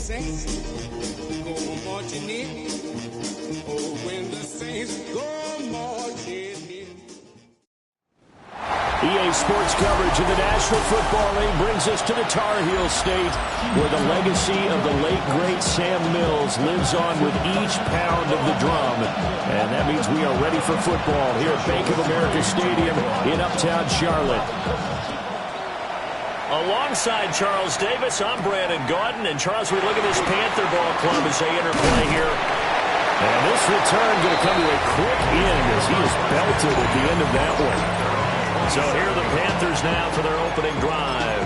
saints go marching in, oh, when the saints go marching in. EA Sports coverage of the National Football League brings us to the Tar Heel State, where the legacy of the late, great Sam Mills lives on with each pound of the drum. And that means we are ready for football here at Bank of America Stadium in Uptown Charlotte. Alongside Charles Davis, I'm Brandon Gaudin. And Charles, we look at this Panther ball club as they interplay here. And this return going to come to a quick end as he is belted at the end of that one. So here are the Panthers now for their opening drive.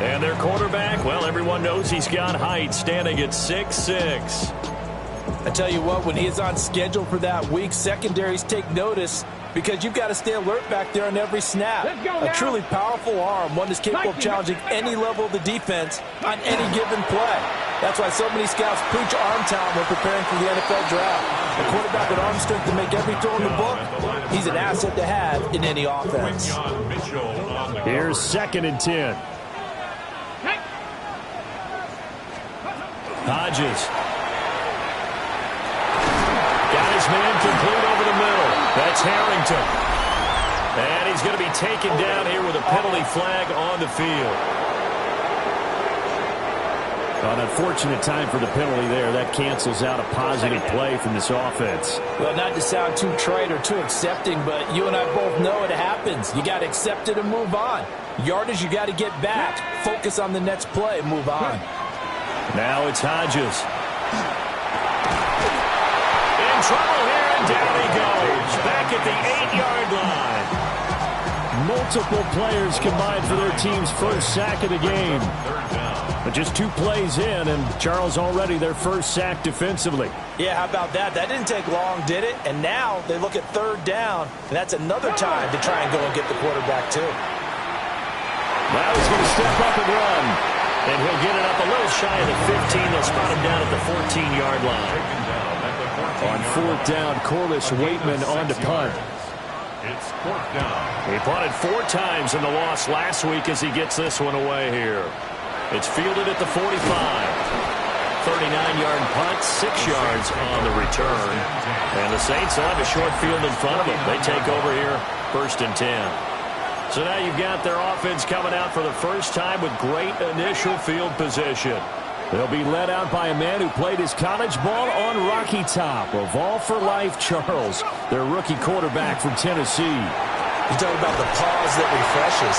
And their quarterback, well, everyone knows he's got height, standing at 6'6". I tell you what, when he is on schedule for that week, secondaries take notice because you've got to stay alert back there on every snap. A truly powerful arm, one that's capable of challenging any level of the defense on any given play. That's why so many scouts preach arm talent when preparing for the NFL draft. A quarterback with arm strength to make every throw in the book, he's an asset to have in any offense. Here's 2nd and 10. Hodges. Got his man complete over the middle. That's Harrington. And he's going to be taken down here with a penalty flag on the field. An unfortunate time for the penalty there. That cancels out a positive play from this offense. Well, not to sound too trite or too accepting, but you and I both know it happens. You got to accept it and move on. Yardage, you got to get back. Focus on the next play and move on. Now it's Hodges. In trouble here, and down he goes. Back at the 8-yard line. Multiple players combined for their team's first sack of the game. But just 2 plays in, and Charles already their first sack defensively. Yeah, how about that? That didn't take long, did it? And now they look at 3rd down, and that's another time to try and go and get the quarterback, too. Now he's going to step up and run. And he'll get it up a little shy of the 15. They'll spot him down at the 14-yard line. On 4th down, Corliss Waitman on to punt. It's 4th down. He punted 4 times in the loss last week as he gets this one away here. It's fielded at the 45. 39-yard punt, 6 yards on the return. And the Saints will have a short field in front of them. They take over here, 1st and 10. So now you've got their offense coming out for the first time with great initial field position. They'll be led out by a man who played his college ball on Rocky Top of All for Life Charles, their rookie quarterback from Tennessee. You talk about the pause that refreshes.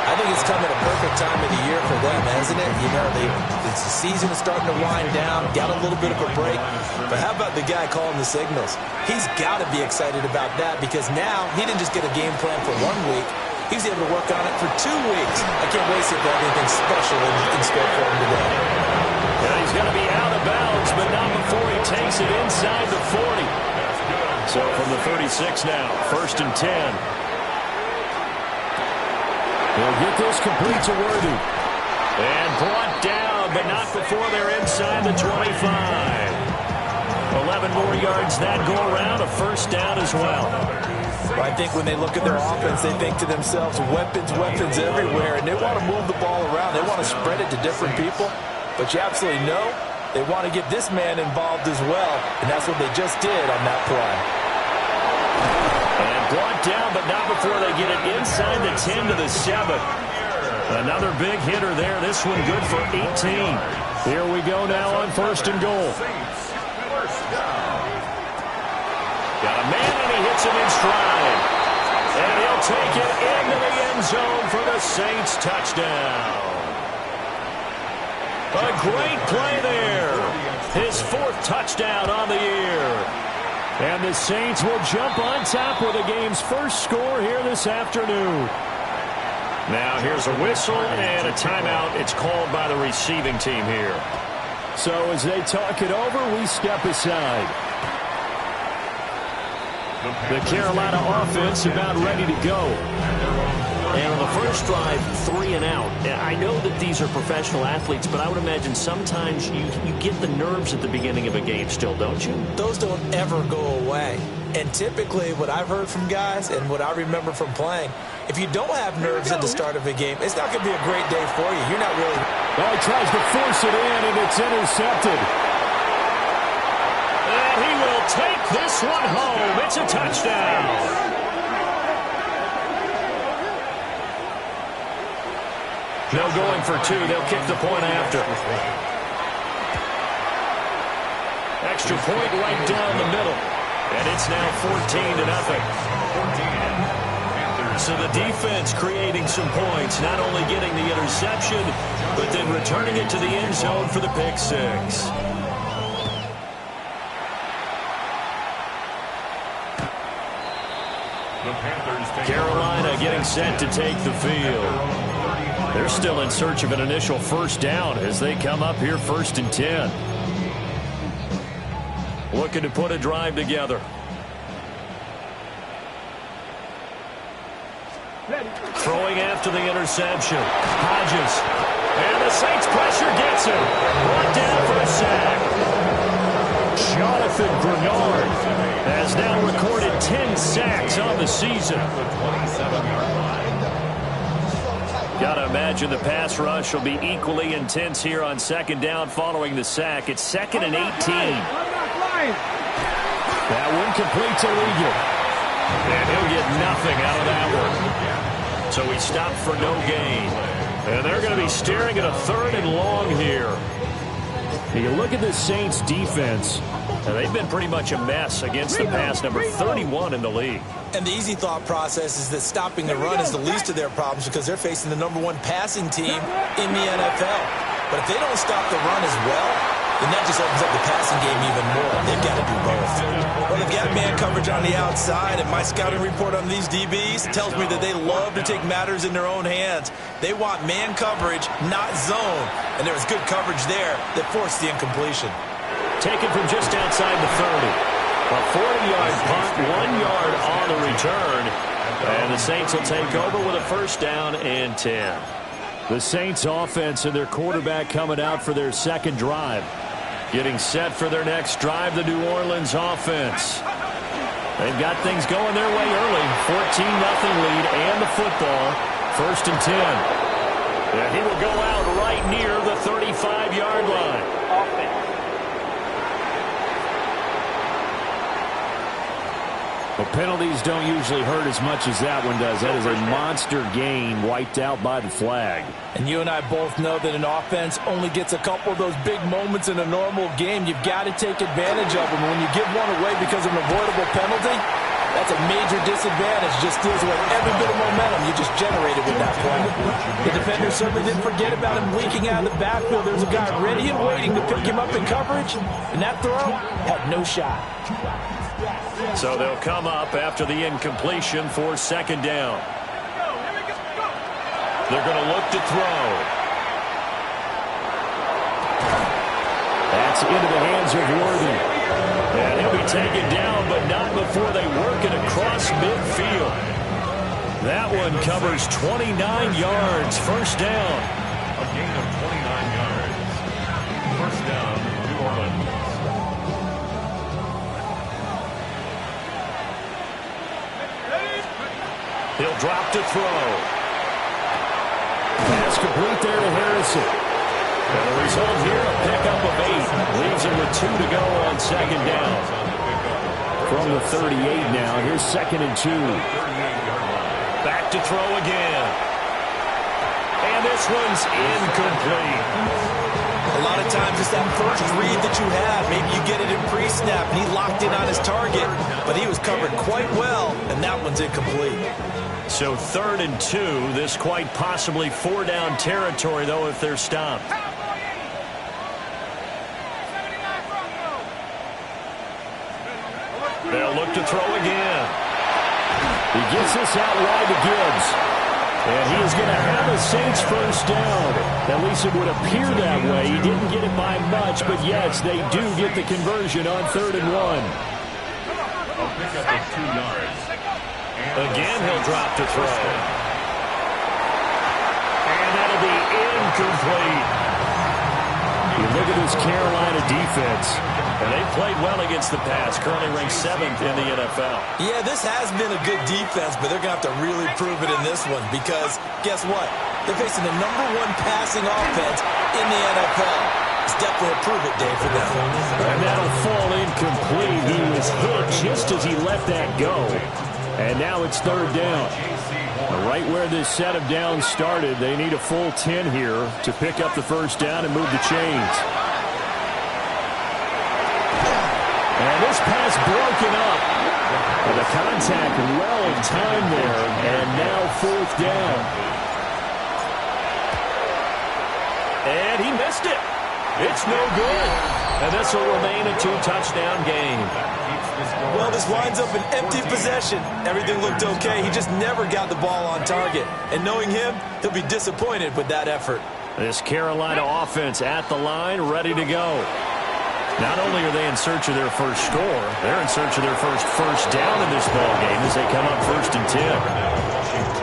I think it's come at a perfect time of the year for them, hasn't it? You know, the season is starting to wind down, got a little bit of a break. But how about the guy calling the signals? He's got to be excited about that because now he didn't just get a game plan for 1 week. He was able to work on it for 2 weeks. I can't wait to see if there's anything special in store for him today. And he's going to be out of bounds, but not before he takes it inside the 40. So from the 36 now, 1st and 10. They'll get this complete to Worthy. And brought down, but not before they're inside the 25. 11 more yards that go around, a 1st down as well. I think when they look at their offense, they think to themselves, weapons, weapons everywhere, and they want to move the ball around. They want to spread it to different people, but you absolutely know they want to get this man involved as well, and that's what they just did on that play. And brought down, but not before they get it inside the 10 to the 7. Another big hitter there. This one good for 18. Here we go now on 1st and goal. Got a man, and he hits him in stride. And he'll take it into the end zone for the Saints touchdown. A great play there. His 4th touchdown on the year. And the Saints will jump on top with the game's first score here this afternoon. Now here's a whistle and a timeout. It's called by the receiving team here. So as they talk it over, we step aside. The Carolina offense about ready to go. And on the first drive, 3 and out. I know that these are professional athletes, but I would imagine sometimes you get the nerves at the beginning of a game still, don't you? Those don't ever go away. And typically what I've heard from guys and what I remember from playing, if you don't have nerves at the start of a game, it's not going to be a great day for you. You're not really... Oh, he tries to force it in, and it's intercepted. And he will take this one home. It's a touchdown. No going for 2. They'll kick the point after. Extra point right down the middle. And it's now 14-0. So the defense creating some points, not only getting the interception, but then returning it to the end zone for the pick 6. Carolina getting set to take the field. They're still in search of an initial first down as they come up here 1st and 10. Looking to put a drive together. Throwing after the interception. Hodges. And the Saints pressure gets him. Brought down for a sack. Jonathan Bernard has now recorded 10 sacks on the season. Gotta imagine the pass rush will be equally intense here on 2nd down following the sack. It's 2nd and 18. That one completes illegal. And he'll get nothing out of that one. So he stopped for no gain. And they're going to be staring at a 3rd and long here. You look at the Saints defense. Now, they've been pretty much a mess against the pass, number 31 in the league. And the easy thought process is that stopping the run is the least of their problems because they're facing the #1 passing team in the NFL. But if they don't stop the run as well, then that just opens up the passing game even more. They've got to do both. Well, they've got man coverage on the outside, and my scouting report on these DBs tells me that they love to take matters in their own hands. They want man coverage, not zone. And there was good coverage there that forced the incompletion. Taken from just outside the 30. A 40-yard punt, 1 yard on the return. And the Saints will take over with a 1st down and 10. The Saints offense and their quarterback coming out for their 2nd drive. Getting set for their next drive, the New Orleans offense. They've got things going their way early. 14-0 lead and the football. 1st and 10. And he will go out right near the 35-yard line. The penalties don't usually hurt as much as that one does. That is a monster gain wiped out by the flag. And you and I both know that an offense only gets a couple of those big moments in a normal game. You've got to take advantage of them. When you give one away because of an avoidable penalty, that's a major disadvantage. Just steals away every bit of momentum you just generated with that play. The defender certainly didn't forget about him leaking out of the backfield. There's a guy ready and waiting to pick him up in coverage, and that throw had no shot. So they'll come up after the incompletion for 2nd down. They're going to look to throw. That's into the hands of Worthy. And he'll be taken down, but not before they work it across midfield. That one covers 29 yards. 1st down. A gain of 29 yards. 1st down, New Orleans. He'll drop to throw. Pass complete there to Harrison. And the result here, a pickup of 8. Leaves him with 2 to go on 2nd down. From the 38 now, here's 2nd and 2. Back to throw again. And this one's incomplete. A lot of times it's that first read that you have. Maybe you get it in pre-snap, and he locked in on his target, but he was covered quite well, and that one's incomplete. So 3rd and 2, this quite possibly 4-down territory, though, if they're stopped. They'll look to throw again. He gets this out wide to Gibbs. And he is going to have a Saints 1st down. At least it would appear that way. He didn't get it by much, but yes, they do get the conversion on 3rd and 1. A pickup of 2 yards. Again, he'll drop to throw. will be incomplete. You look at this Carolina defense, and they played well against the pass, currently ranked 7th in the NFL. Yeah, this has been a good defense, but they're going to have to really prove it in this one because, guess what? They're facing the #1 passing offense in the NFL. It's definitely a prove-it day for them. And that'll fall incomplete. He was hit just as he let that go. And now it's 3rd down. Right where this set of downs started, they need a full 10 here to pick up the 1st down and move the chains. And this pass broken up. And the contact well in time there, and now 4th down. And he missed it. It's no good. And this will remain a 2-touchdown game. Well, this winds up an empty possession. Everything looked okay. He just never got the ball on target. And knowing him, he'll be disappointed with that effort. This Carolina offense at the line, ready to go. Not only are they in search of their first score, they're in search of their first down in this ballgame as they come up 1st and 10.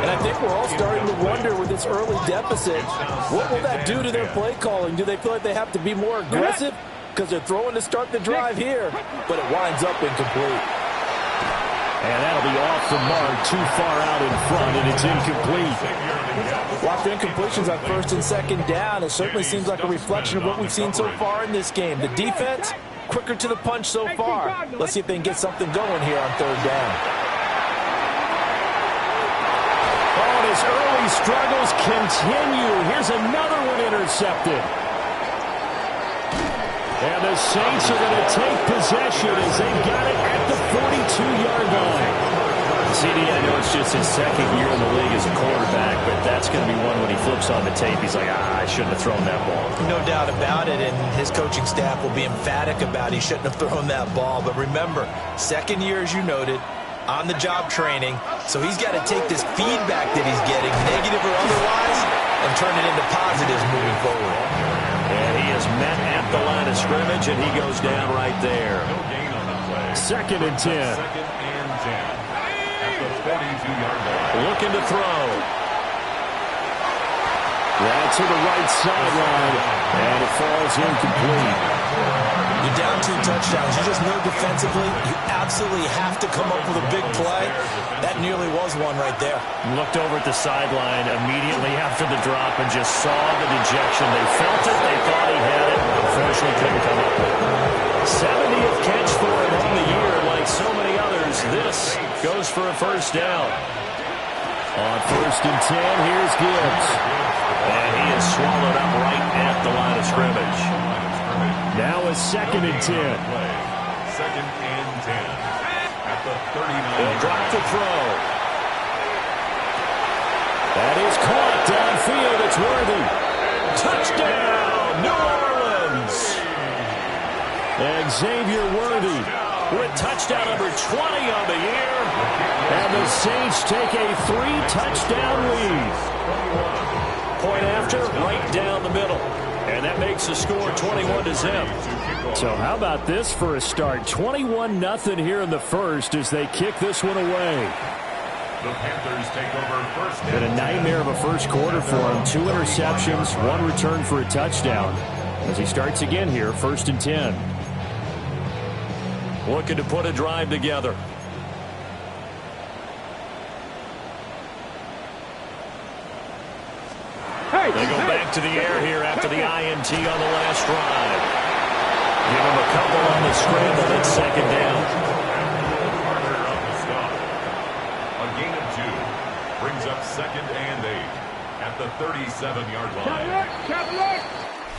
And I think we're all starting to wonder with this early deficit, what will that do to their play calling? Do they feel like they have to be more aggressive? Because they're throwing to start the drive here, but it winds up incomplete. And that'll be off the mark, too far out in front, and it's incomplete. Lots of incompletions on 1st and 2nd down. It certainly seems like a reflection of what we've seen so far in this game. The defense, quicker to the punch so far. Let's see if they can get something going here on 3rd down. Oh, and his early struggles continue. Here's another one intercepted. And the Saints are going to take possession as they got it at the 42-yard line. CD, I know it's just his 2nd year in the league as a quarterback, but that's going to be one when he flips on the tape. He's like, I shouldn't have thrown that ball. No doubt about it, and his coaching staff will be emphatic about he shouldn't have thrown that ball. But remember, 2nd year, as you noted, on-the-job training, so he's got to take this feedback that he's getting, negative or otherwise, and turn it into positives moving forward. And he is met at the line of scrimmage, and he goes down right there. 2nd and 10. 2nd and 10. At the 42-yard line. Looking to throw. That's to the right sideline, and it falls incomplete. You're down 2 touchdowns. You just know defensively you absolutely have to come up with a big play. That nearly was one right there. Looked over at the sideline immediately after the drop and just saw the dejection. They felt it. They thought he had it. Unfortunately, couldn't come up with it. 70th catch for him on the year. Like so many others, this goes for a 1st down. On 1st and 10, here's Gibbs. And he is swallowed up right at the line of scrimmage. Now a 2nd and 10. 2nd and 10. At the 39. He'll drop the throw. That is caught downfield. It's Worthy. Touchdown, New Orleans. And Xavier Worthy with touchdown number 20 on the year. And the Saints take a 3-touchdown lead. Point after, right down the middle. And that makes the score 21-0. So how about this for a start? 21-0 here in the 1st as they kick this one away. The Panthers take over 1st. Been a nightmare of a 1st quarter for him. 2 interceptions, 1 return for a touchdown. As he starts again here, 1st and 10. Looking to put a drive together. They go back to the air here after the INT on the last drive. Give him a couple on the scramble. It's 2nd down. A gain of 2 brings up 2nd and 8 at the 37-yard line.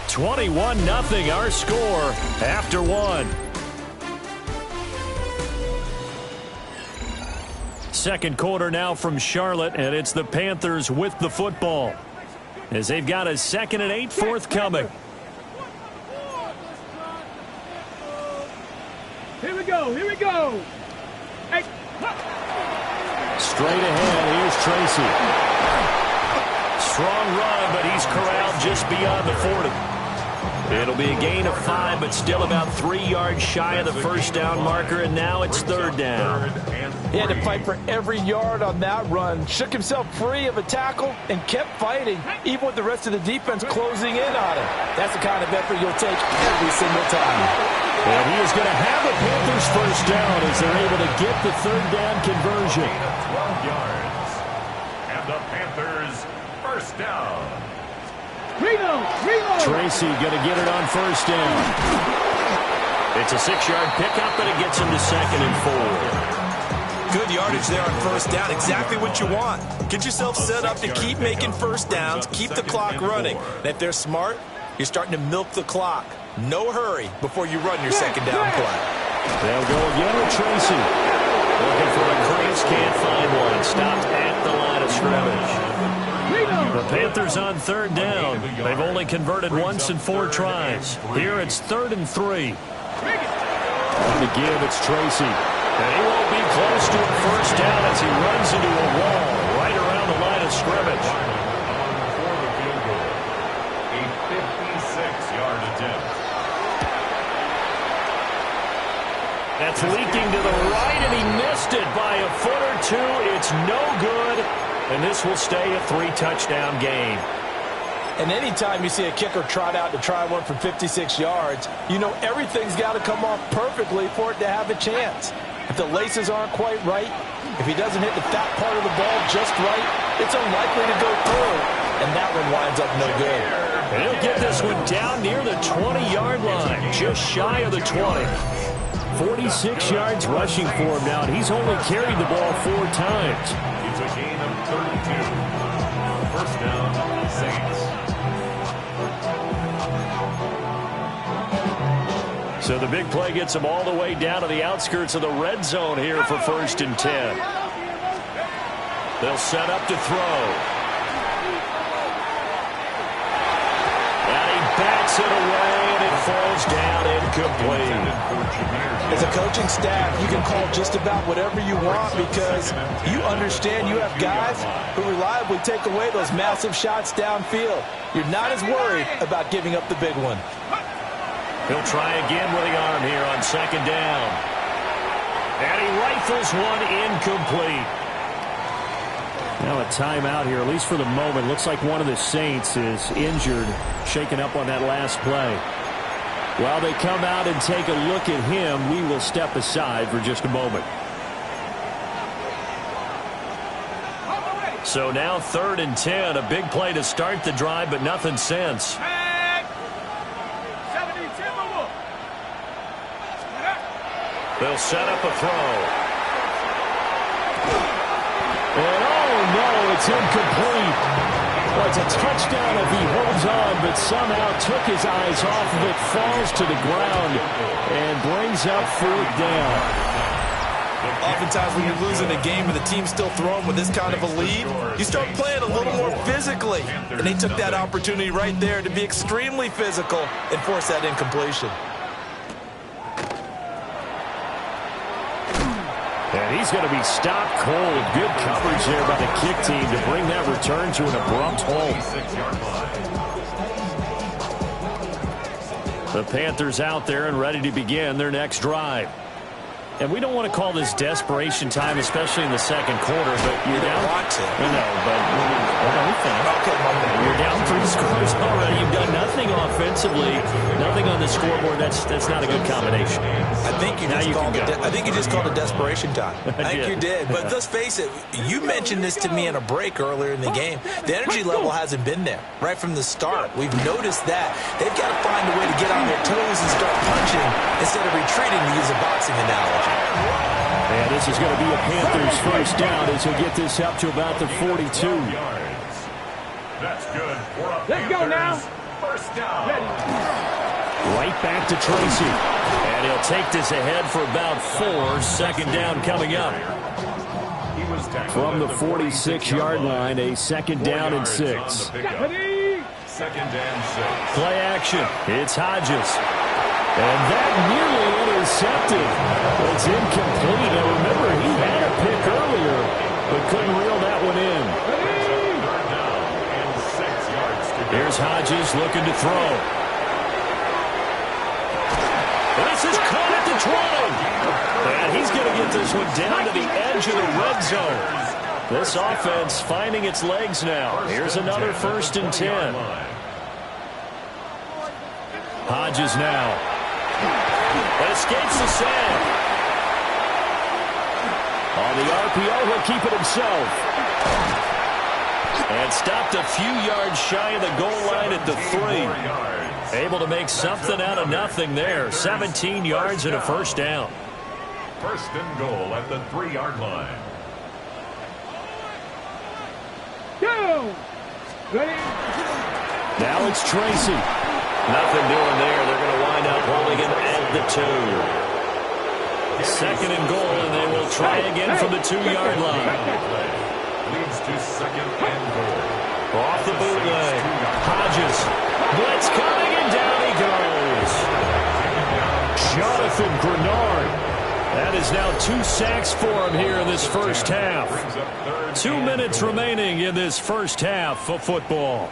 21-0 our score after 1. 2nd quarter now from Charlotte, and it's the Panthers with the football as they've got a 2nd and 8 forthcoming. Here we go, here we go. Hey. Straight ahead, here's Tracy. Strong run, but he's corralled just beyond the 40. It'll be a gain of 5, but still about 3 yards shy of the first down marker, and now it's third down. He had to fight for every yard on that run, shook himself free of a tackle, and kept fighting, even with the rest of the defense closing in on him. That's the kind of effort you'll take every single time. And he is going to have the Panthers first down as they're able to get the third down conversion. 12 yards. And the Panthers first down. Tracy going to get it on first down. It's a 6-yard pickup, but it gets him to 2nd and 4. Good yardage there on first down. Exactly what you want. Get yourself set up to keep making first downs, keep the clock running. And if they're smart, you're starting to milk the clock. No hurry before you run your second down play. They'll go again with Tracy. Looking for a crease, can't find one. Stopped at the line of scrimmage. The Panthers on third down. They've only converted once in 4 tries. Here it's 3rd and 3. On the give, it's Tracy. And he won't be close to a first down as he runs into a wall right around the line of scrimmage. For the field goal. A 56-yard attempt. That's leaking to the right, and he missed it by a foot or 2. It's no good, and this will stay a 3-touchdown game. And anytime you see a kicker trot out to try one from 56 yards, you know everything's got to come off perfectly for it to have a chance. If the laces aren't quite right, if he doesn't hit the fat part of the ball just right, it's unlikely to go through, and that one winds up no good. And he'll get this one down near the 20-yard line, just shy of the 20. 46 yards rushing for him now, and he's only carried the ball 4 times. It's a gain of 32. First down, Saints. So the big play gets him all the way down to the outskirts of the red zone here for 1st and 10. They'll set up to throw. And he bats it away, and it falls down incomplete. As a coaching staff, you can call just about whatever you want because you understand you have guys who reliably take away those massive shots downfield. You're not as worried about giving up the big one. He'll try again with the arm here on 2nd down. And he rifles one incomplete. Now a timeout here, at least for the moment. Looks like one of the Saints is injured, shaken up on that last play. While they come out and take a look at him, we will step aside for just a moment. So now 3rd and 10, a big play to start the drive, but nothing since. They'll set up a throw. And oh no, it's incomplete. Well, it's a touchdown if he holds on, but somehow took his eyes off of it, falls to the ground, and brings up 4th down. Oftentimes when you're losing a game and the team's still throwing with this kind of a lead, you start playing a little more physically. And they took that opportunity right there to be extremely physical and force that incompletion. And he's going to be stopped cold. Good coverage there by the kick team to bring that return to an abrupt halt. The Panthers out there and ready to begin their next drive. And we don't want to call this desperation time, especially in the 2nd quarter, but you're down. Want to. No, but you're down 3 scores already. You've done nothing offensively, nothing on the scoreboard. That's not a good combination. I think you just called it desperation time. I think you did. But let's face it, you mentioned this to me in a break earlier in the game. The energy level hasn't been there right from the start. We've noticed that. They've got to find a way to get on their toes and start punching instead of retreating, to use a boxing analogy. And this is going to be a Panthers first down as he'll get this up to about the 42. That's good for a Let's go now. First down. Right back to Tracy. And he'll take this ahead for about 4. 2nd down coming up. From the 46-yard line, a 2nd down and 6. 2nd and 6. Play action. It's Hodges. And that nearly intercepted. It's incomplete. Now remember, he had a pick earlier, but couldn't reel that one in. Third down and 6 yards to go. Here's Hodges looking to throw. the 20. And he's going to get this one down to the edge of the red zone. This offense finding its legs now. Here's another 1st and 10. Hodges now. And escapes the sack. On the RPO, he'll keep it himself. And stopped a few yards shy of the goal line at the 3. Able to make something out of nothing there. 17 yards and a 1st down. 1st and goal at the 3-yard line. Now it's Tracy. Nothing doing there. They're going to wind up holding him at the 2. 2nd and goal, and they will try again from the 2-yard line. Leads to 2nd and goal. Off the bootleg. Hodges. Blitz coming, and down he goes. Jonathan Grenard. That is now 2 sacks for him here in this first half. 2 minutes remaining in this first half of football.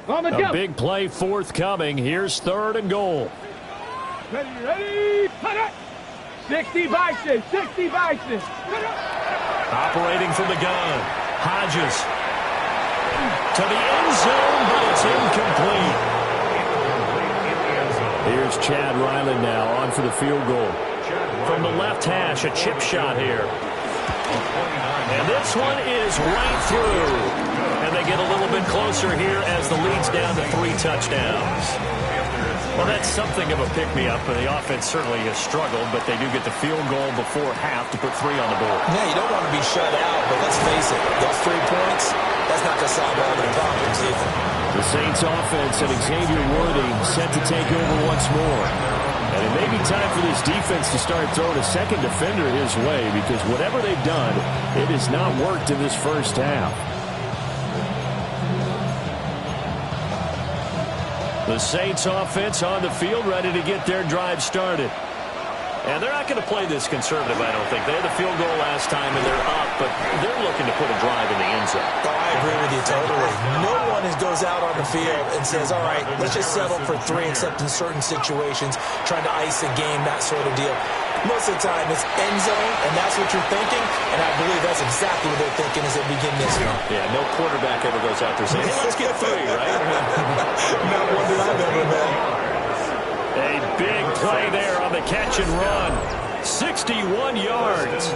A big play forthcoming. Here's 3rd and goal. Ready, put it! 60 Bison, 60 Bison. Operating from the gun. Hodges to the end zone, but it's incomplete. Here's Chad Ryland now on for the field goal. From the left hash, a chip shot here. And this one is right through. And they get a little bit closer here as the lead's down to 3 touchdowns. Well, that's something of a pick-me-up. The offense certainly has struggled, but they do get the field goal before half to put 3 on the board. Yeah, you don't want to be shut out, but let's face it, those 3 points, that's not going to solve all their problems either. The Saints offense and Xavier Worthy set to take over once more. And it may be time for this defense to start throwing a second defender his way, because whatever they've done, it has not worked in this first half. The Saints offense on the field, ready to get their drive started. And they're not going to play this conservative, I don't think. They had the field goal last time, and they're up, but they're looking to put a drive in the end zone. Oh, I agree with you totally. No one goes out on the field and says, all right, let's just settle for 3, except in certain situations, trying to ice a game, that sort of deal. Most of the time, it's end zone, and that's what you're thinking, and I believe that's exactly what they're thinking as they begin this one. Yeah, no quarterback ever goes out there saying, hey, let's get 3, right? Not one that I've ever met. A big play there on the catch and run. 61 yards.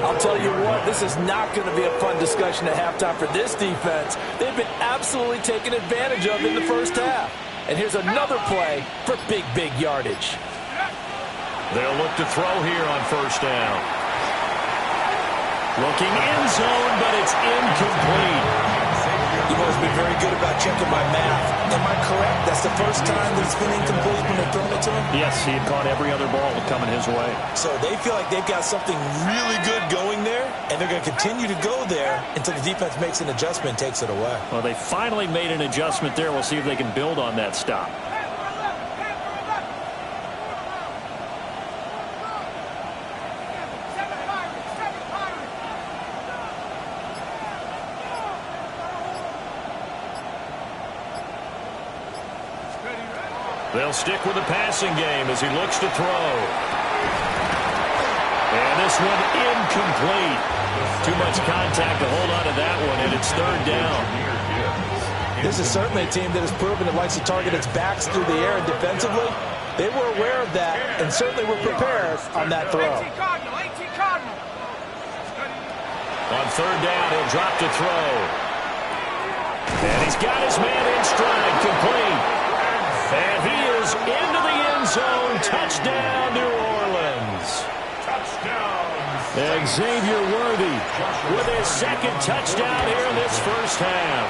I'll tell you what, this is not going to be a fun discussion at halftime for this defense. They've been absolutely taken advantage of in the first half. And here's another play for big, big yardage. They'll look to throw here on 1st down. Looking end zone, but it's incomplete. You've always been very good about checking my math. Am I correct? That's the first time that it's been incomplete when they've thrown it to him? Yes, he had caught every other ball coming his way. So they feel like they've got something really good going there, and they're going to continue to go there until the defense makes an adjustment and takes it away. Well, they finally made an adjustment there. We'll see if they can build on that stop. They'll stick with the passing game as he looks to throw. And this one incomplete. Too much contact to hold on to that one, and it's 3rd down. This is certainly a team that has proven it likes to target its backs through the air, and defensively, they were aware of that and certainly were prepared on that throw. AT Cardinal. On 3rd down, he'll drop to throw. And he's got his man in stride, complete. And he is into the end zone. Touchdown, New Orleans. Touchdown. Xavier Worthy With his 2nd touchdown here in this first half.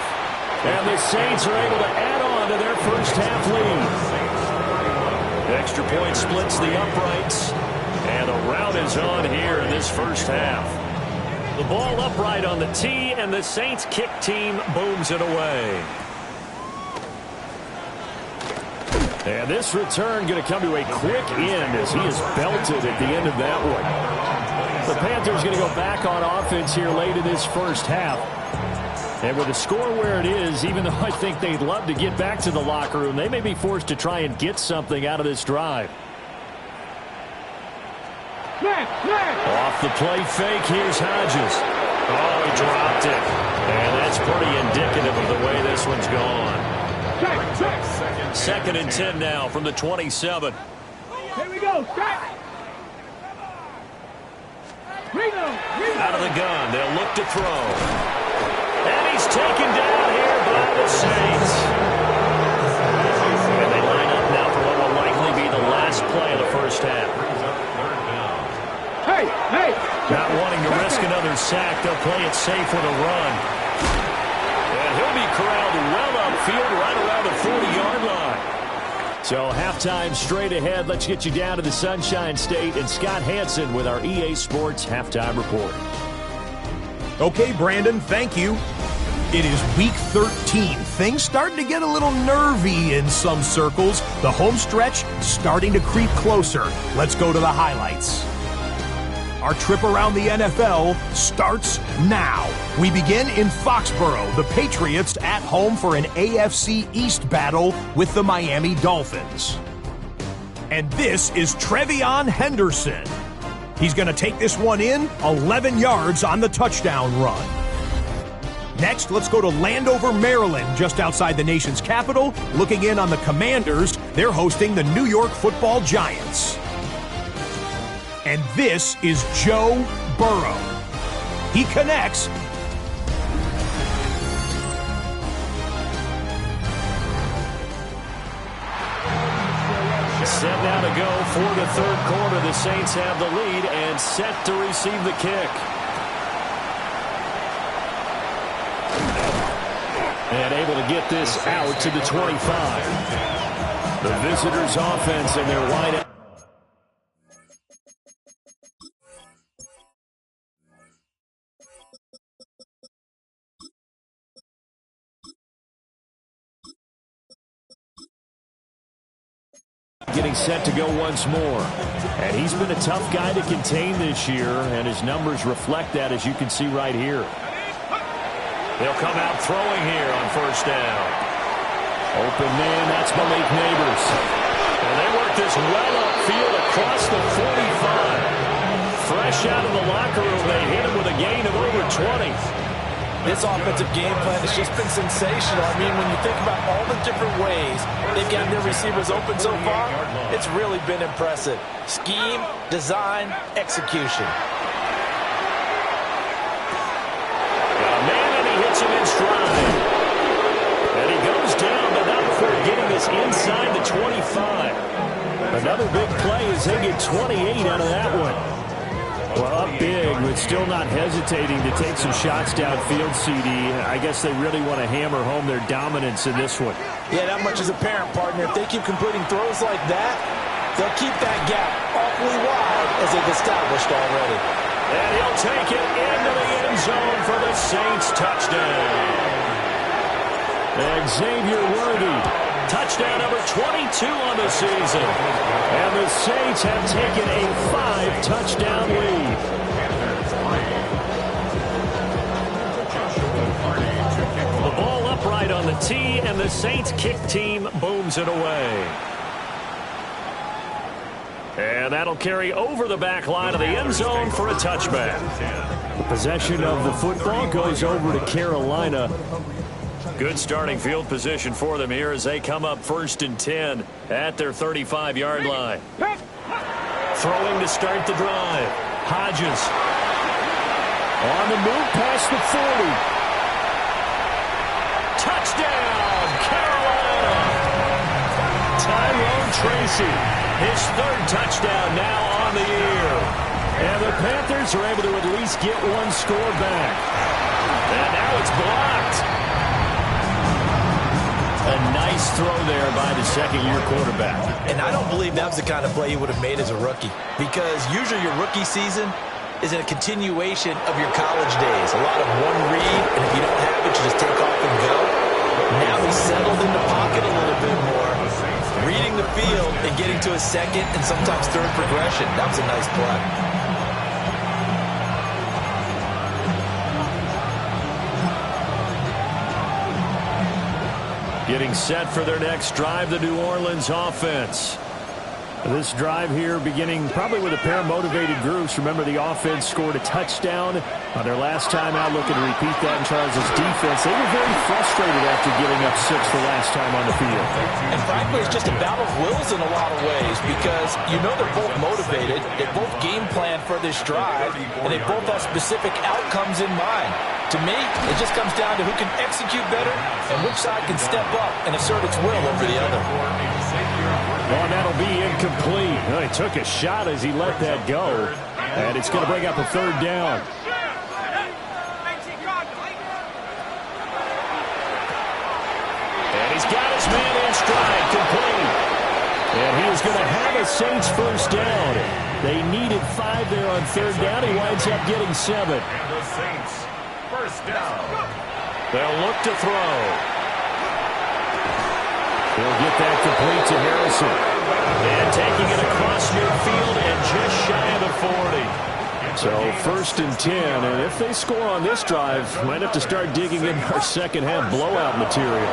and the Saints are able to add on to their first half lead. Extra point splits the uprights. And a rout is on here in this first half. The ball upright on the tee, and the Saints kick team booms it away. And this return going to come to a quick end as he is belted at the end of that one. The Panthers going to go back on offense here late in this first half. And with the score where it is, even though I think they'd love to get back to the locker room, they may be forced to try and get something out of this drive. Off the play fake, here's Hodges. Oh, he dropped it. And that's pretty indicative of the way this one's gone. 2nd and 10 now from the 27. Here we go, strike. Out of the gun, they'll look to throw. And he's taken down here by the Saints. And they line up now for what will likely be the last play of the first half. Hey! Not wanting to risk another sack, they'll play it safe with a run. And he'll be corralled well upfield right around the 40-yard line. So halftime straight ahead. Let's get you down to the Sunshine State and Scott Hansen with our EA Sports Halftime Report. Okay, Brandon, thank you. It is week 13. Things starting to get a little nervy in some circles. The home stretch starting to creep closer. Let's go to the highlights. Our trip around the NFL starts now. We begin in Foxborough. The Patriots at home for an AFC East battle with the Miami Dolphins. And this is Trevion Henderson. He's going to take this one in, 11 yards on the touchdown run. Next, let's go to Landover, Maryland, just outside the nation's capital. Looking in on the Commanders, they're hosting the New York Football Giants. And this is Joe Burrow. He connects. Set now to go for the third quarter. The Saints have the lead and set to receive the kick. And able to get this out to the 25. The visitors' offense and their wide out. Getting set to go once more. And he's been a tough guy to contain this year, and his numbers reflect that, as you can see right here. They'll come out throwing here on first down. Open man, that's Malik Neighbors. And they work this well upfield across the 45. Fresh out of the locker room, they hit him with a gain of over 20. This offensive game plan has just been sensational. I mean, when you think about all the different ways they've gotten their receivers open so far, it's really been impressive. Scheme, design, execution. Got a man, and he hits him in stride. And he goes down, but not before getting this inside the 25. Another big play as they get 28 out of that one. Well, up big, but still not hesitating to take some shots downfield, CD. I guess they really want to hammer home their dominance in this one. Yeah, that much is apparent, partner. If they keep completing throws like that, they'll keep that gap awfully wide as they've established already. And he'll take it into the end zone for the Saints touchdown. Xavier Worthy. Touchdown number 22 on the season. And the Saints have taken a 5-touchdown lead. The ball upright on the tee, and the Saints kick team booms it away. And that'll carry over the back line of the end zone for a touchback. Possession of the football goes over to Carolina. Good starting field position for them here as they come up 1st and 10 at their 35-yard line. Throwing to start the drive. Hodges. On the move past the 40. Touchdown, Carolina. Tyrone Tracy. His 3rd touchdown now on the year. And the Panthers are able to at least get one score back. And now it's blocked. A nice throw there by the second-year quarterback. And I don't believe that was the kind of play he would have made as a rookie, because usually your rookie season is a continuation of your college days. A lot of one read, and if you don't have it, you just take off and go. Now he's settled in the pocket a little bit more, reading the field and getting to a second and sometimes third progression. That was a nice play. Getting set for their next drive, the New Orleans offense. This drive here beginning probably with a pair of motivated groups. Remember, the offense scored a touchdown on their last time out, looking to repeat that in Charles' defense. They were very frustrated after giving up 6 the last time on the field. And frankly, it's just a battle of wills in a lot of ways because you know they're both motivated. They both game plan for this drive, and they both have specific outcomes in mind. To me, it just comes down to who can execute better and which side can step up and assert its will over the other. Well, that'll be incomplete. Well, he took a shot as he let that go, and it's going to bring up a 3rd down. And he's got his man in stride, complete. And he is going to have a Saints first down. They needed 5 there on 3rd down. He winds up getting 7. And the Saints first down. They'll look to throw. He'll get that complete to Harrison. And taking it across midfield and just shy of the 40. So 1st and 10, and if they score on this drive, might have to start digging in our second half blowout material.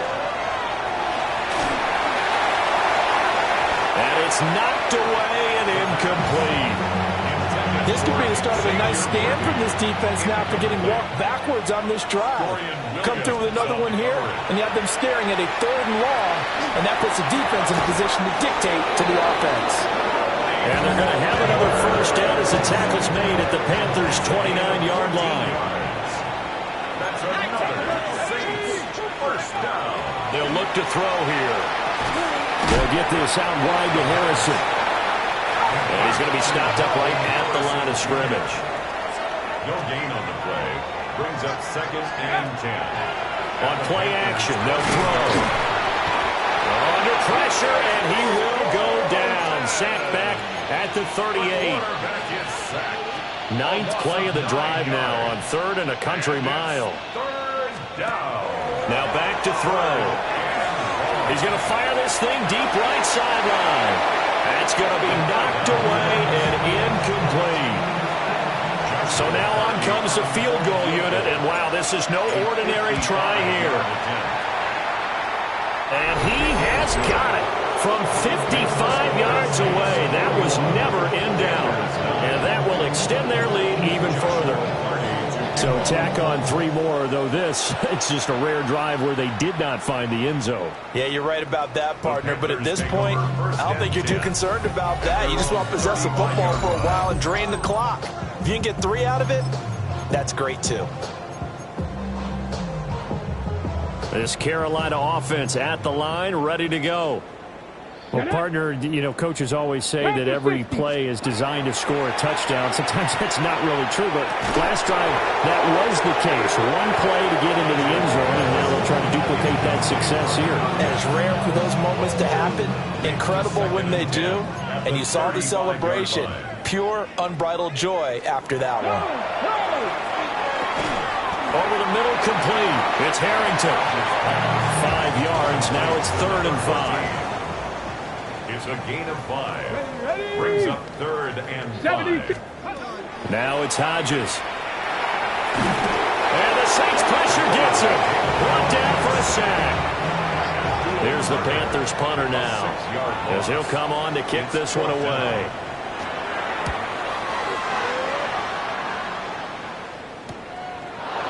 And it's knocked away and incomplete. This could be the start of a nice stand from this defense now for getting walked backwards on this drive. Come through with another one here, and you have them staring at a 3rd and long, and that puts the defense in a position to dictate to the offense. And they're going to have another first down as the tackle's made at the Panthers' 29-yard line. That's another Saints first down. They'll look to throw here. They'll get this out wide to Harrison. And he's going to be stopped up right at the line of scrimmage. No gain on the play. Brings up 2nd and 10. On play action, they'll throw. Under pressure, and he will go down. Sacked back at the 38. Quarterback is sacked. 9th play of the drive now on 3rd and a country mile. 3rd down. Now back to throw. He's going to fire this thing deep right sideline. That's going to be knocked away and incomplete. So now on comes the field goal unit, and wow, this is no ordinary try here. And he has got it from 55 yards away. That was never in doubt, and that will extend their lead even further. So tack on 3 more, though this, it's just a rare drive where they did not find the end zone. Yeah, you're right about that, partner. But at this point, I don't think you're too concerned about that. You just want to possess the football for a while and drain the clock. If you can get 3 out of it, that's great, too. This Carolina offense at the line, ready to go. Well, partner, you know, coaches always say that every play is designed to score a touchdown. Sometimes that's not really true, but last drive, that was the case. 1 play to get into the end zone, and now they'll try to duplicate that success here. And it's rare for those moments to happen. Incredible when they do. And you saw the celebration. Pure, unbridled joy after that one. Over the middle, complete. It's Harrington. 5 yards. Now it's 3rd and 5. It's a gain of 5. Brings up 3rd and 5. Now it's Hodges. And the Saints pressure gets him. Brought down for a sack. Here's the Panthers punter now, as he'll come on to kick this one away.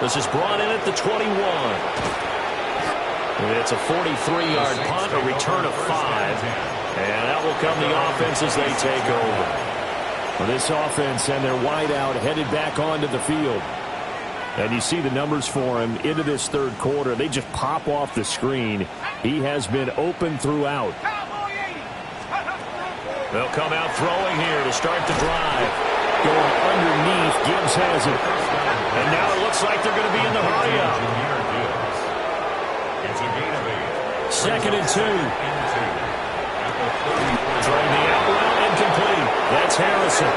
This is brought in at the 21. It's a 43-yard punt, a return of 5. And that will come the offense as they take over. Well, this offense and their wideout headed back onto the field. And you see the numbers for him into this 3rd quarter. They just pop off the screen. He has been open throughout. They'll come out throwing here to start the drive. Going underneath, Gibbs has it. And now it looks like they're going to be in the hurry-up. It's a gain of 8. 2nd and 2. Throwing the out route, incomplete. That's Harrison.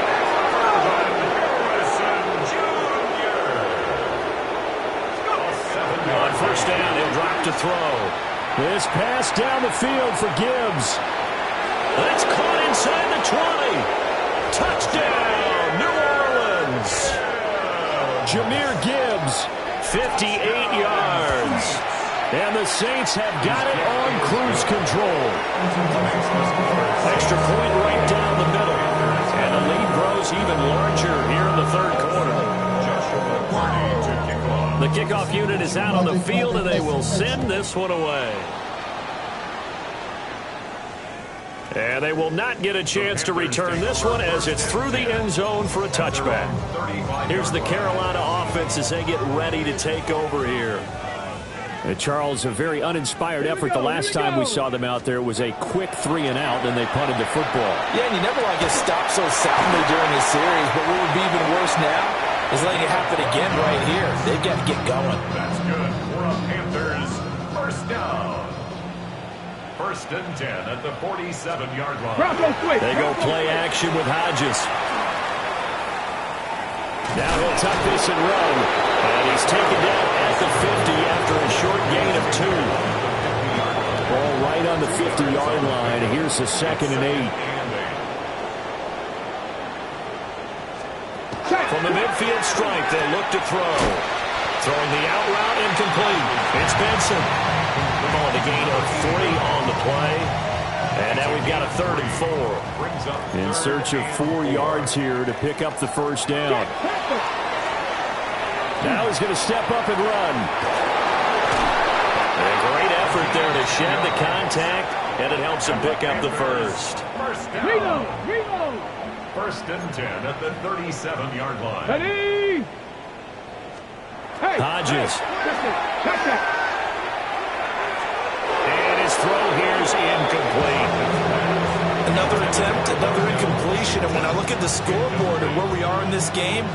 On 1st down, he'll drop to throw. This pass down the field for Gibbs. That's caught inside the 20. Touchdown, New Orleans. Jahmyr Gibbs. 58 yards. And the Saints have got it on cruise control. Extra point right down the middle. And the lead grows even larger here in the third quarter. The kickoff unit is out on the field, and they will send this one away. And they will not get a chance to return this one as it's through the end zone for a touchback. Here's the Carolina offense as they get ready to take over here. Charles, a very uninspired effort the last time we saw them out there. It was a quick 3-and-out, and they punted the football. Yeah, and you never want to get stopped so soundly during this series, but what would be even worse now is letting it happen again right here. They've got to get going. That's good for a Panthers first down. 1st and 10 at the 47-yard line. They go play action with Hodges. Now he'll tuck this and run. And he's taken down at the 50 after a short gain of 2. Ball right on the 50-yard line. Here's the 2nd and 8. From the midfield strike, they look to throw. Throwing the out route incomplete. It's Benson. On the gain of 3 on the play. And now we've got a 3rd and 4. In search of 4 yards here to pick up the first down. Now he's going to step up and run. A great effort there to shed the contact, and it helps him pick up the first. First down. 1st and 10 at the 37-yard line. Ready? Hey, Hodges. Hey. And his throw here is incomplete. Another attempt, another incompletion, and when I look at the scoreboard and where we are in this game,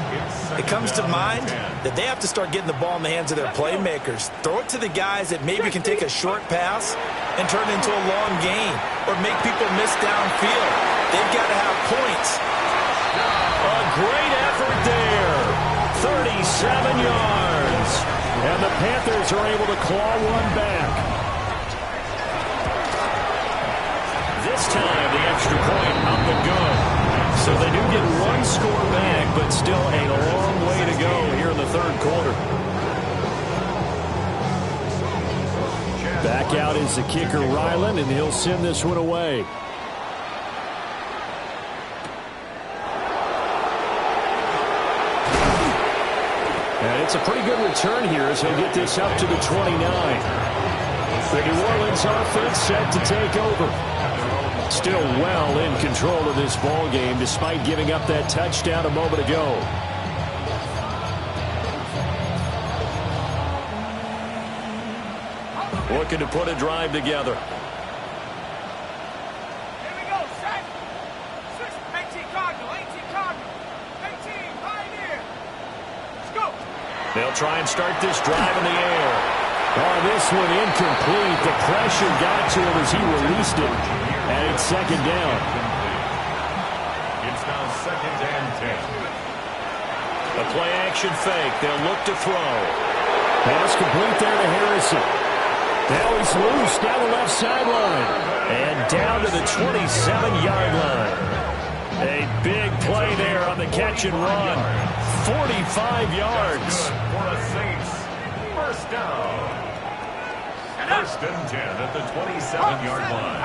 it comes to mind that they have to start getting the ball in the hands of their playmakers. Throw it to the guys that maybe can take a short pass and turn it into a long gain or make people miss downfield. They've got to have points. A great effort there. 37 yards. And the Panthers are able to claw one back. This time, the extra point up and good. So they do get one score back, but still a long way to go here in the third quarter. Back out is the kicker, Ryland, and he'll send this one away. And it's a pretty good return here as he'll get this up to the 29. The New Orleans offense set to take over. Still well in control of this ball game despite giving up that touchdown a moment ago. Looking to put a drive together. Here we go, set. 18 Cardinal, 18 Cardinal, 18 Pioneer. Let's go. They'll try and start this drive in the air. Oh, this one incomplete. The pressure got to him as he released it. And it's 2nd down. It's now 2nd and 10. A play-action fake. They'll look to throw. Pass complete there to Harrison. Now he's loose down the left sideline. And down to the 27-yard line. A big play there on the catch and run. 45 yards. For a Saints first down. 1st and 10 at the 27-yard line.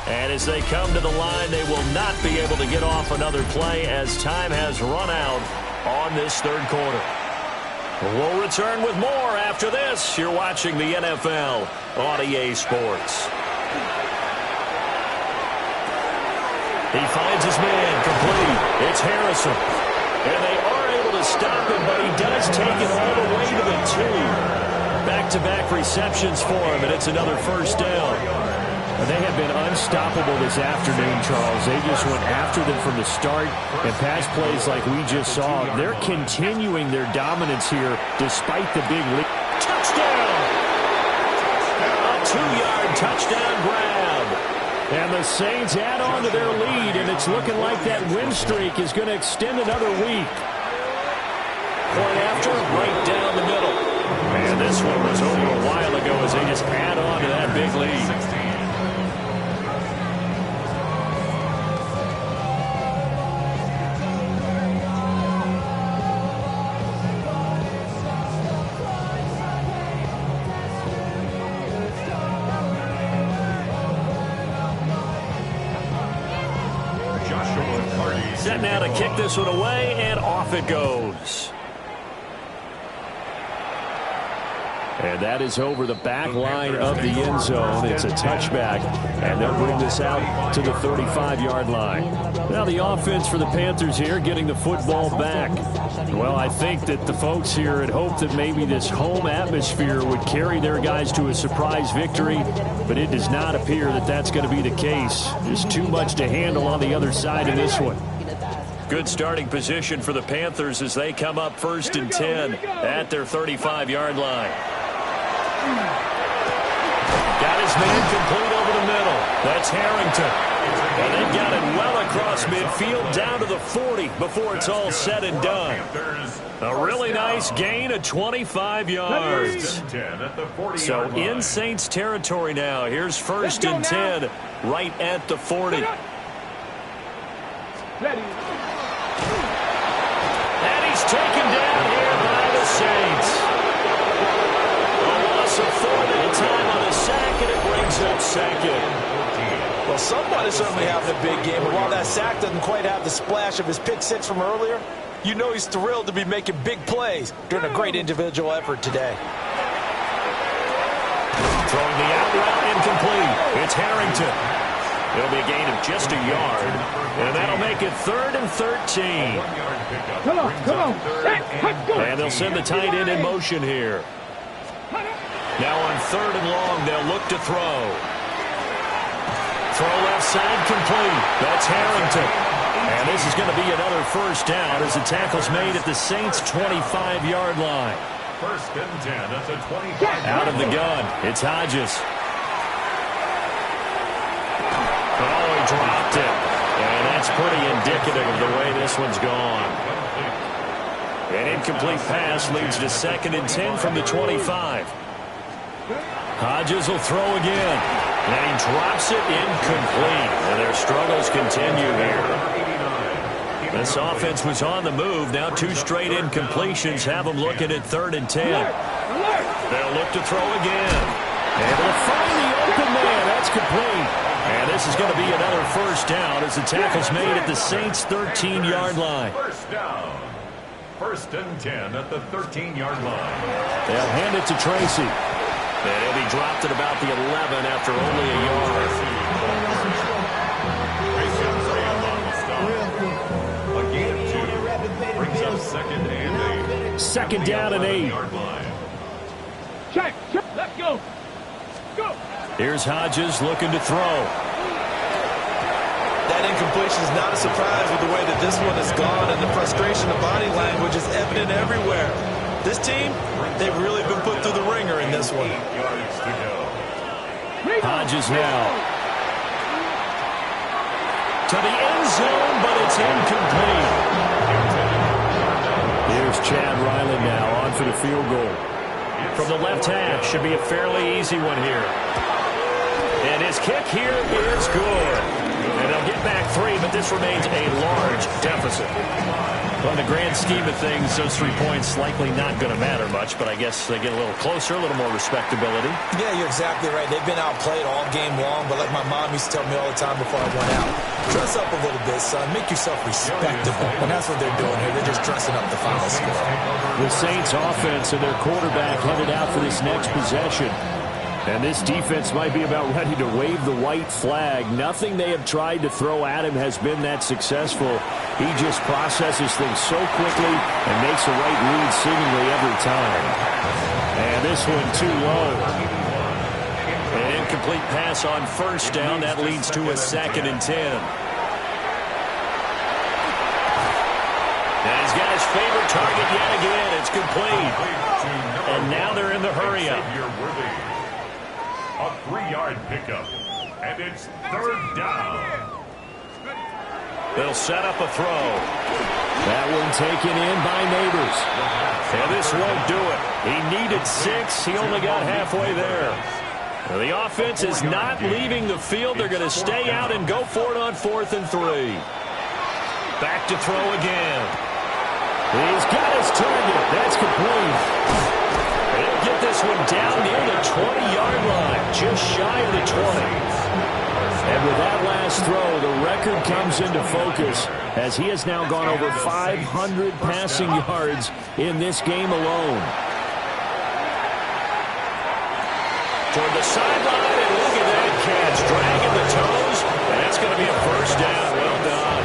And as they come to the line, they will not be able to get off another play as time has run out on this third quarter. We'll return with more after this. You're watching the NFL on EA Sports. He finds his man complete. It's Harrison. And they are able to stop him, but he does take it all the way to the 2. Back-to-back receptions for him, and it's another first down. And they have been unstoppable this afternoon, Charles. They just went after them from the start, and pass plays like we just saw. They're continuing their dominance here despite the big lead. Touchdown! A 2-yard touchdown grab. And the Saints add on to their lead, and it's looking like that win streak is going to extend another week. Point after, right down the middle. And this one was over a while ago as they just add on to that big lead. Set now to kick this one away, and off it goes. And that is over the back line of the end zone. It's a touchback, and they'll bring this out to the 35-yard line. Now the offense for the Panthers here getting the football back. Well, I think that the folks here had hoped that maybe this home atmosphere would carry their guys to a surprise victory, but it does not appear that that's going to be the case. There's too much to handle on the other side in this one. Good starting position for the Panthers as they come up 1st and 10 at their 35-yard line. Got his man complete over the middle. That's Harrington. And they've got it well across midfield down to the 40 before it's all said and done. A really nice gain of 25 yards. So in Saints territory now. Here's 1st and 10 right at the 40. And he's taken down here by the Saints. A 4-minute time on the sack, and it brings up 2nd. Well, someone is certainly having a big game, but while that sack doesn't quite have the splash of his pick six from earlier, you know he's thrilled to be making big plays during a great individual effort today. Throwing the out route incomplete. It's Harrington. It'll be a gain of just a yard, and that'll make it 3rd and 13. Come on. And they'll send the tight end in motion here. Now on 3rd and long, they'll look to throw. Throw left side complete. That's Harrington. And this is going to be another 1st down as the tackle's made at the Saints' 25-yard line. 1st and 10 at the 25. Out of the gun, it's Hodges. Oh, he dropped it. And that's pretty indicative of the way this one's gone. An incomplete pass leads to 2nd and 10 from the 25. Hodges will throw again. And he drops it incomplete. And their struggles continue here. This offense was on the move. Now 2 straight incompletions have them looking at 3rd and 10. They'll look to throw again. Able to find the open man. That's complete. And this is going to be another 1st down as the tackle's made at the Saints' 13-yard line. 1st down. 1st and 10 at the 13-yard line. They'll hand it to Tracy. And he'll be dropped at about the 11 after only a yard. A gain of 2 brings up 2nd and 8. 2nd down and 8. Check. Let's go. Here's Hodges looking to throw. That incompletion is not a surprise with the way that this one has gone, and the frustration of body language is evident everywhere. This team, they've really been put through the ringer in this one. 8 yards to go. Hodges now. To the end zone, but it's incomplete. Here's Chad Ryland now on for the field goal. From the left half, should be a fairly easy one here. And his kick here is good. And they'll get back 3, but this remains a large deficit. Well, in the grand scheme of things, those 3 points likely not going to matter much, but I guess they get a little closer, a little more respectability. Yeah, you're exactly right. They've been outplayed all game long, but like my mom used to tell me all the time before I went out, dress up a little bit, son. Make yourself respectable. And that's what they're doing here. They're just dressing up the final score. The Saints offense and their quarterback headed out for this next possession. And this defense might be about ready to wave the white flag. Nothing they have tried to throw at him has been that successful. He just processes things so quickly and makes a right read seemingly every time. And this one too low. An incomplete pass on 1st down. That leads to a 2nd and 10. And he's got his favorite target yet again. It's complete. And now they're in the hurry-up. A 3-yard pickup. And it's 3rd down. They'll set up a throw. That one taken in by Neighbors. And this won't do it. He needed 6. He only got halfway there. Now, the offense is not leaving the field. They're going to stay out and go for it on 4th and 3. Back to throw again. He's got his target. That's complete. They'll get this one down near the 20-yard line, just shy of the 20. And with that last throw, the record comes into focus as he has now gone over 500 passing yards in this game alone. Toward the sideline, and look at that catch. Dragging the toes, and that's going to be a first down. Well done.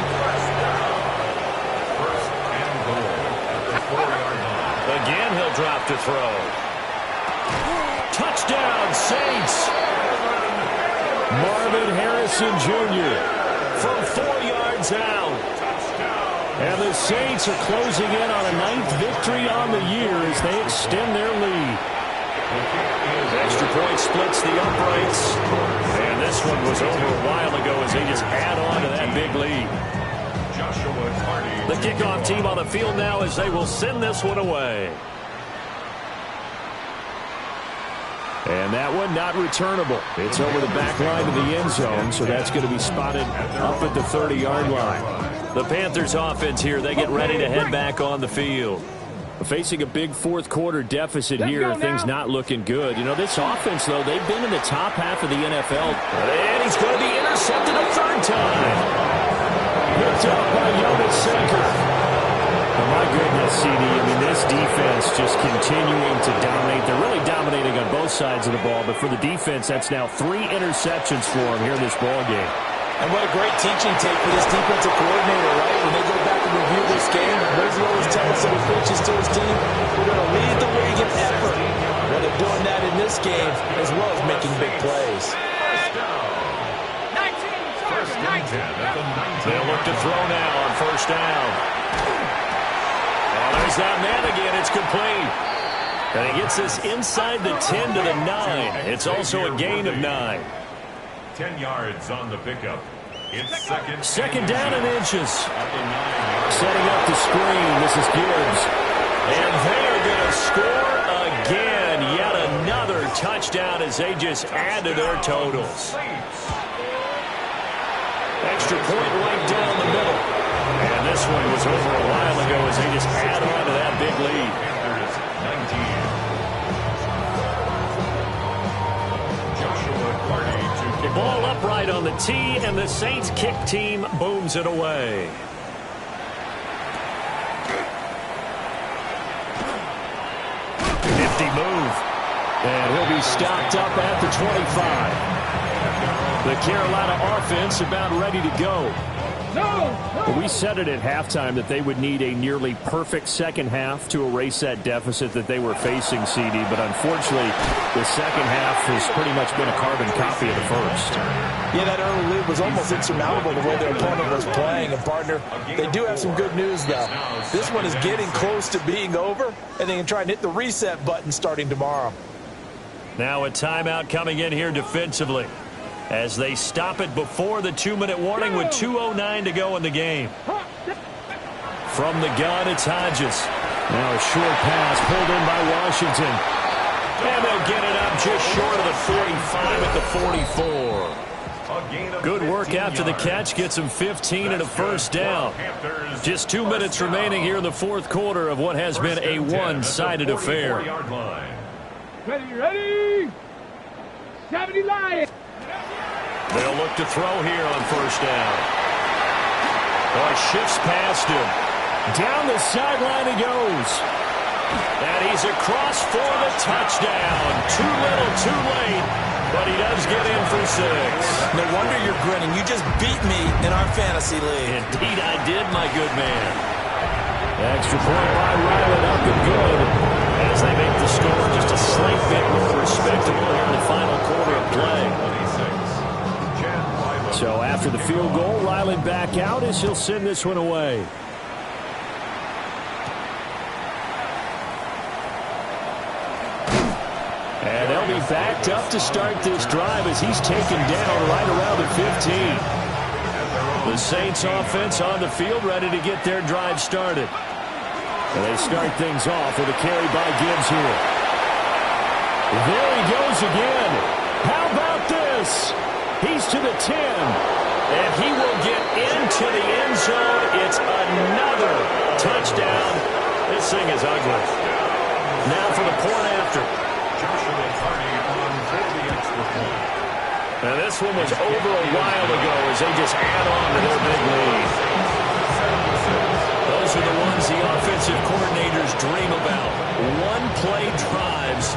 First and goal at the 4-yard line. Again, he'll drop to throw. Touchdown, Saints. Marvin Harrison Jr. from 4 yards out. And the Saints are closing in on a 9th victory on the year as they extend their lead. Extra point splits the uprights. And this one was over a while ago as they just add on to that big lead. The kickoff team on the field now as they will send this one away. And that one not returnable. It's over the back line of the end zone, so that's going to be spotted up at the 30-yard line. The Panthers offense here, they get ready to head back on the field. Facing a big fourth-quarter deficit here, things not looking good. You know, this offense, though, they've been in the top half of the NFL. And he's going to be intercepted a third time. Picked up by Jonas Senker. Oh, my goodness, CD. I mean, this defense just continuing to dominate. They're really dominating on both sides of the ball, but for the defense, that's now 3 interceptions for them here in this ball game. And what a great teaching tape for this defensive coordinator, right? When they go back and review this game, what does he always tell us when he pitches to his team? We're going to lead the league in effort. Well, they're doing that in this game as well as making big plays. They'll look to throw now on first down. Oh, there's that man again. It's complete. And he gets this inside the 10 to the 9. It's also a gain of 9. 10 yards on the pickup. It's second down and inches. Setting up the screen. This is Gibbs. And they are going to score again. Yet another touchdown as they just add to their totals. Extra point right down the middle. And this one was over a while ago as they just add on to that big lead. The ball upright on the tee, and the Saints kick team booms it away. Nifty move. And he'll be stopped up at the 25. The Carolina offense about ready to go. Well, we said it at halftime that they would need a nearly perfect second half to erase that deficit that they were facing, CD. But unfortunately, the second half has pretty much been a carbon copy of the first. Yeah, that early lead was almost insurmountable the way their opponent was playing. And, partner, they do have some good news, though. This one is getting close to being over, and they can try and hit the reset button starting tomorrow. Now a timeout coming in here defensively, as they stop it before the 2-minute warning with 2:09 to go in the game. From the gun, it's Hodges. Now a short pass pulled in by Washington. And they'll get it up just short of the 45 at the 44. Good work after the catch. Gets them 15 and a first down. Just 2 minutes remaining here in the fourth quarter of what has been a one-sided affair. Ready? 70 Lions. They'll look to throw here on first down. Or shifts past him. Down the sideline he goes. And he's across for the touchdown. Too little, too late. But he does get in for 6. No wonder you're grinning. You just beat me in our fantasy league. Indeed I did, my good man. Extra point by Ryland, up and good. As they make the score just a slight bit more respectable here in the final quarter of play. So after the field goal, Ryland back out as he'll send this one away. And they'll be backed up to start this drive as he's taken down right around the 15. The Saints offense on the field ready to get their drive started. And they start things off with a carry by Gibbs here. There he goes again. How about this? He's to the 10. And he will get into the end zone. It's another touchdown. This thing is ugly. Now for the point after. And this one was over a while ago as they just add on to their big lead. Those are the ones the offensive coordinators dream about. One-play drives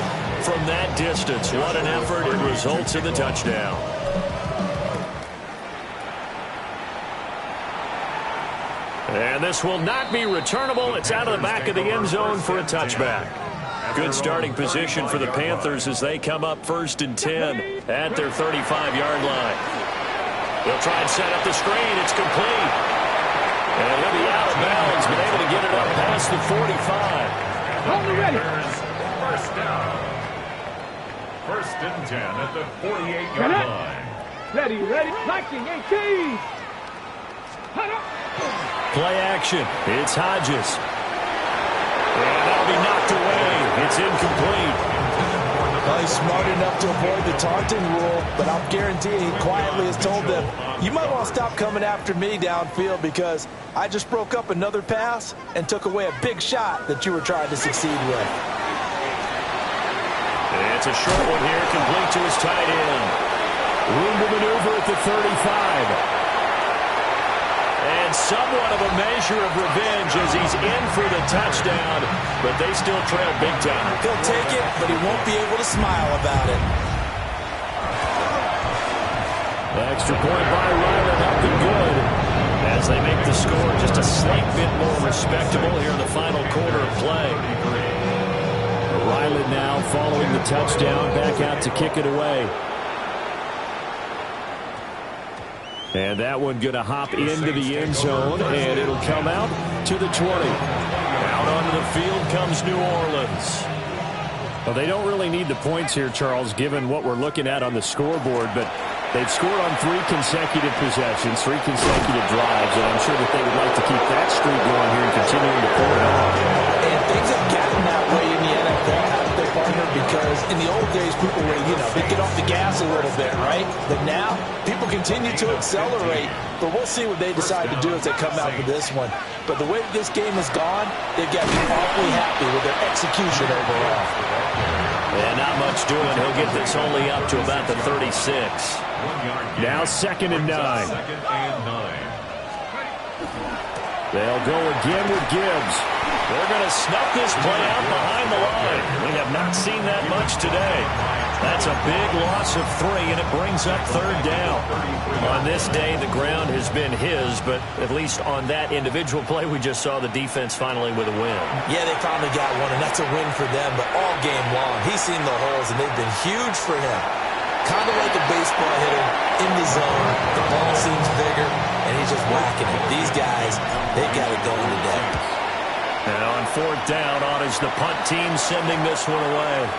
from that distance. What an effort. It results in the touchdown. And this will not be returnable. It's out of the back of the end zone for a touchback. Good starting position for the Panthers as they come up 1st and 10 at their 35-yard line. They'll try and set up the screen. It's complete. And he'll be out of bounds, but able to get it up past the 45. First down. 1st and 10 at the 48-yard line. Ready. Liking 18. Play action. It's Hodges. And that'll be knocked away. It's incomplete. Well, he's smart enough to avoid the taunting rule, but I'll guarantee he quietly has told them, you might want to stop coming after me downfield because I just broke up another pass and took away a big shot that you were trying to succeed with. It's a short one here, complete to his tight end. Room to maneuver at the 35. And somewhat of a measure of revenge as he's in for the touchdown, but they still trail big time. He'll take it, but he won't be able to smile about it. Extra point by Ryland, nothing good. As they make the score just a slight bit more respectable here in the final quarter of play. Ryland now following the touchdown, back out to kick it away. And that one going to hop into the end zone, and it'll come out to the 20. Out onto the field comes New Orleans. Well, they don't really need the points here, Charles, given what we're looking at on the scoreboard, but they've scored on 3 consecutive possessions, 3 consecutive drives, and I'm sure that they would like to keep that streak going here and continuing to pull it off. And things have gotten that way in the NFL, haven't they, partner? Because in the old days, people were, they'd get off the gas a little bit, right? But now, people continue to accelerate, but we'll see what they decide to do as they come out for this one. But the way that this game has gone, they've got to be awfully happy with their execution overall. And not much doing. He'll get this only up to about the 36. Now 2nd and 9. They'll go again with Gibbs. They're going to snuff this play out behind the line. We have not seen that much today. That's a big loss of 3, and it brings up 3rd down. On this day, the ground has been his, but at least on that individual play, we just saw the defense finally with a win. Yeah, they finally got one, and that's a win for them, but all game long, he's seen the holes, and they've been huge for him. Kind of like a baseball hitter in the zone. The ball seems bigger, and he's just whacking it. These guys, they got it going today. And on 4th down, on is the punt team sending this one away.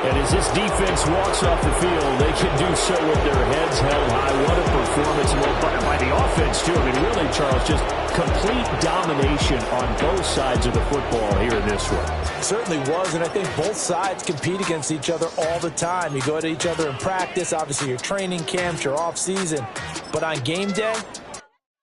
And as this defense walks off the field, they can do so with their heads held high. What a performance by the offense, too. I mean, really, Charles, just complete domination on both sides of the football here in this one. Certainly was, and I think both sides compete against each other all the time. You go at each other in practice. Obviously, your training camps, your off-season. But on game day,